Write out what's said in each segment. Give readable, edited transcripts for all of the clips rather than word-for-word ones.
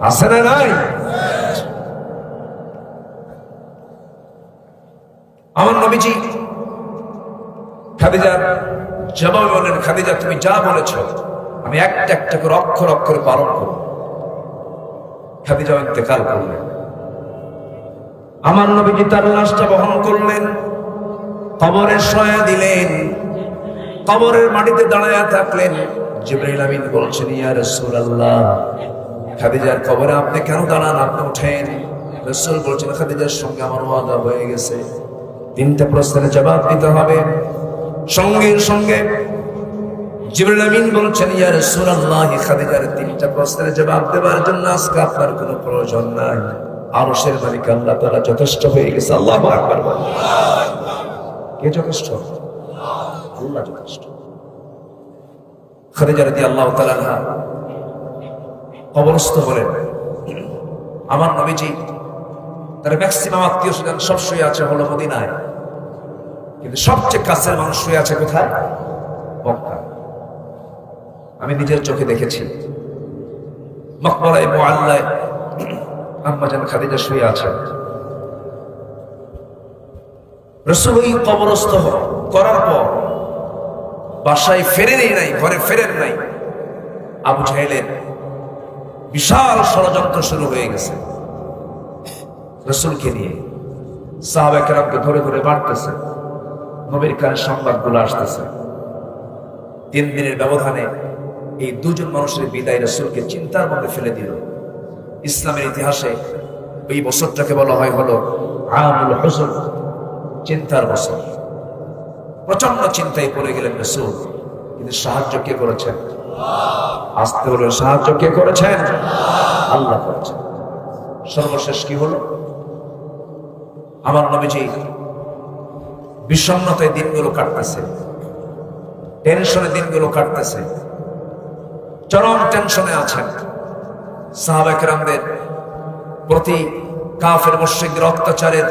আছে না নাই? আমার নবীজি খাদিজার জবাব বলেন, খাদিজা তুমি যা বলেছ আমি একটা একটা করে অক্ষর অক্ষরে পালন করব। খাদিজা ইন্তেকাল করলেন। আমার নবীজি তার লাশটা বহন করলেন, কবরে শোয়া দিলেন। কবরের মাটিতে দাঁড়ায়া থাকলেন। জিবরাইল আমিন বলছেন, ইয়া রাসূলুল্লাহ, খাদিজার কবরে আপনি কেন দাঁড়ান? আপনি ওঠেন। রাসূল বলছেন, খাদিজার সঙ্গে আমার ওয়াদা হয়ে গেছে, তিনটা প্রশ্নের জবাব দিতে হবে। সঙ্গে সঙ্গে জিবরাইল আমিন বলছেন, ইয়া রাসূলুল্লাহ, খাদিজার তিনটা প্রশ্নের জবাব দেওয়ার জন্য আজকে আপনার কোনো প্রয়োজন নাই। আরশের মালিক আল্লাহ তাআলা যথেষ্ট হয়ে গেছে। আল্লাহু আকবার। কে যথেষ্ট? আল্লাহ যথেষ্ট। খাদিজা রাদিয়াল্লাহু তাআলা আনহা কবরস্থ হলেন। আমার নবীজি তার ম্যাক্সিমাম আত্মীয় স্বজন সব শুয়ে আছে হলো মদিনায়, কিন্তু সবচেয়ে কাছের মানুষ শুয়ে আছে কোথায়? মক্কা। আমি নিজের চোখে দেখেছি মকবরায়ে মুআল্লায় আম্মা জান খাদিজা শুয়ে আছেন। রাসূল ওই কবরস্থ করার পর বাসায় ফেরেনই নাই, ঘরে ফেরেন নাই। আবু জাহেলের বিশাল ষড়যন্ত্র শুরু হয়ে গেছে রাসূলকে নিয়ে। সাহাবায়ে কেরামকে ধরে ধরে মারতেছে, নবীর কানে সংবাদগুলো আসতেছে। 3 দিনের ব্যবধানে এই দুজন মানুষের বিদায় রাসূলকে চিন্তার মধ্যে ফেলে দিল। ইসলামের ইতিহাসে এই বছরটাকে বলা হয় হলো আমুল হুজন, চিন্তার বছর। প্রচন্ড চিন্তায় পড়ে গেলেন রাসূল, কিন্তু সাহায্য কে করেছেন? আসতে হলো, সাহায্য কে করেছেন? আল্লাহ করেছেন। সর্বশেষ কি হলো? আমার নবীজি বিষণ্ণতায় দিনগুলো কাটতেছে, টেনশনে দিনগুলো কাটতেছে, চরম টেনশনে আছেন। সাহাবায়ে কেরামদের প্রতি কাফের মুশরিকদের অত্যাচারের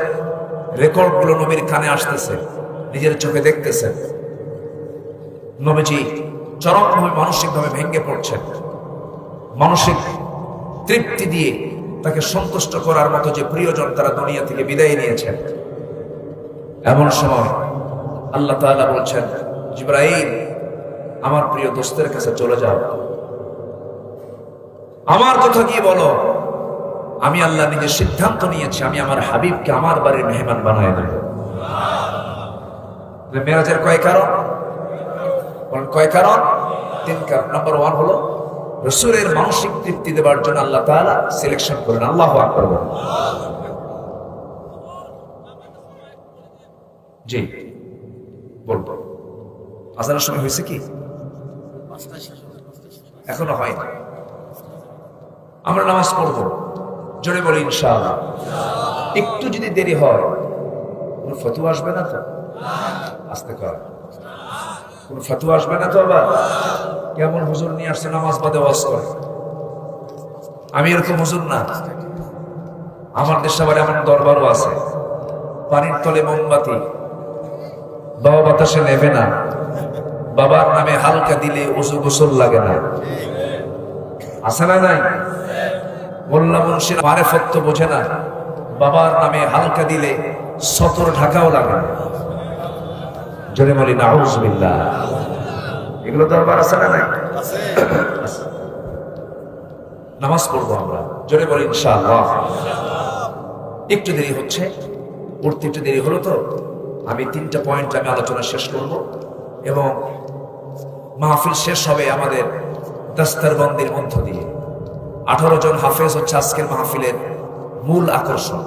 রেকর্ডগুলো নবীর কানে আসতেছে, নিজের চোখে দেখতেছেন। নবীজি চরমভাবে মানসিকভাবে ভেঙে পড়ছেন। মানসিক তৃপ্তি দিয়ে তাকে সন্তুষ্ট করার মতো যে প্রিয়জন তারা দুনিয়া থেকে বিদায় নিয়েছেন, এমন সময় আল্লাহ তাআলা বলছেন, জিবরাইল আমার প্রিয় দোস্তের কাছে চলে যাও, আমার কথা কি বলো। আমি আল্লাহ নিজে সিদ্ধান্ত নিয়েছি, আমি আমার হাবিবকে আমার বাড়ির মেহমান বানায় দেব। মেরাজের কয় কারণ? কয় কারণ? 3 কারণ। নাম্বার 1 হলো রাসূলের মানসিক তৃপ্তি দেওয়ার জন্য আল্লাহ তাআলা সিলেকশন করেন। আল্লাহু আকবার। জি বলবো, আজানের সময় হয়েছে কি? এখনো হয়নি। আমরা নামাজ পড়বো, জোরে বলি ইনশাআল্লাহ। একটু যদি দেরি হয় কোনো ফতোয়া আসবে না তো? আস্তে কর, কোনো ফতোয়া আসবে না তো? আবার কেমন হুজুর নিয়ে আসছে নামাজ বাদে ওয়াজ করে? আমি এরকম হুজুর না। আমার দেশে আবার এমন দরবারও আছে, পানির তলে মোমবাতি, বাবা বাতাসে নেবে না, বাবার নামে হালকা দিলে ওযু গোসল লাগে না। আছে না নাই? মোল্লা মুন্সির মারেফত তো বোঝে না, বাবার নামে হালকা দিলে সতর ঢাকাও লাগে না। জোরে বলি নাউযুবিল্লাহ। এগুলো দরবার আছে না নাই? নামাজ পড়বো আমরা, জোরে বলি ইনশাআল্লাহ। একটু দেরি হচ্ছে, পড়তে একটু দেরি হলো তো আমি 3টা পয়েন্ট আমি আলোচনা শেষ করব এবং মাহফিল শেষ হবে আমাদের দস্তরবন্দির মধ্য দিয়ে। 18 জন হাফেজ হচ্ছে আজকের মাহফিলের মূল আকর্ষণ।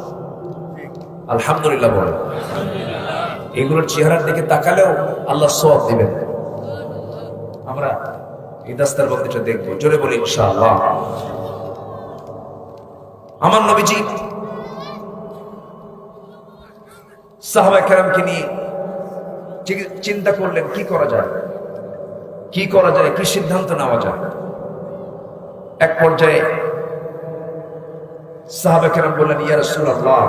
আলহামদুলিল্লাহ বলে। এগুলোর চেহারার দিকে তাকালেও আল্লাহ সওয়াব দিবেন। আমরা এই দস্তরবন্দিটা দেখবো, জোরে বলি ইনশাআল্লাহ। আমার নবীজি সাহাবায়ে কেরামকে নিয়ে চিন্তা করলেন কি করা যায়, কি করা যায়, কি সিদ্ধান্ত নেওয়া যায়। এক পর্যায়ে সাহাবায়ে কেরাম বললেন, ইয়া রাসূলুল্লাহ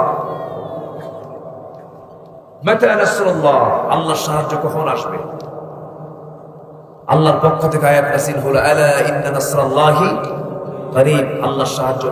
মাতা নাসরুল্লাহ, আল্লাহর সাহায্য কখন আসবে? আল্লাহর পক্ষ থেকে আয়াত নাযিল হলো, আলা ইন্না নাসরাল্লাহি করিব, আল্লাহর সাহায্য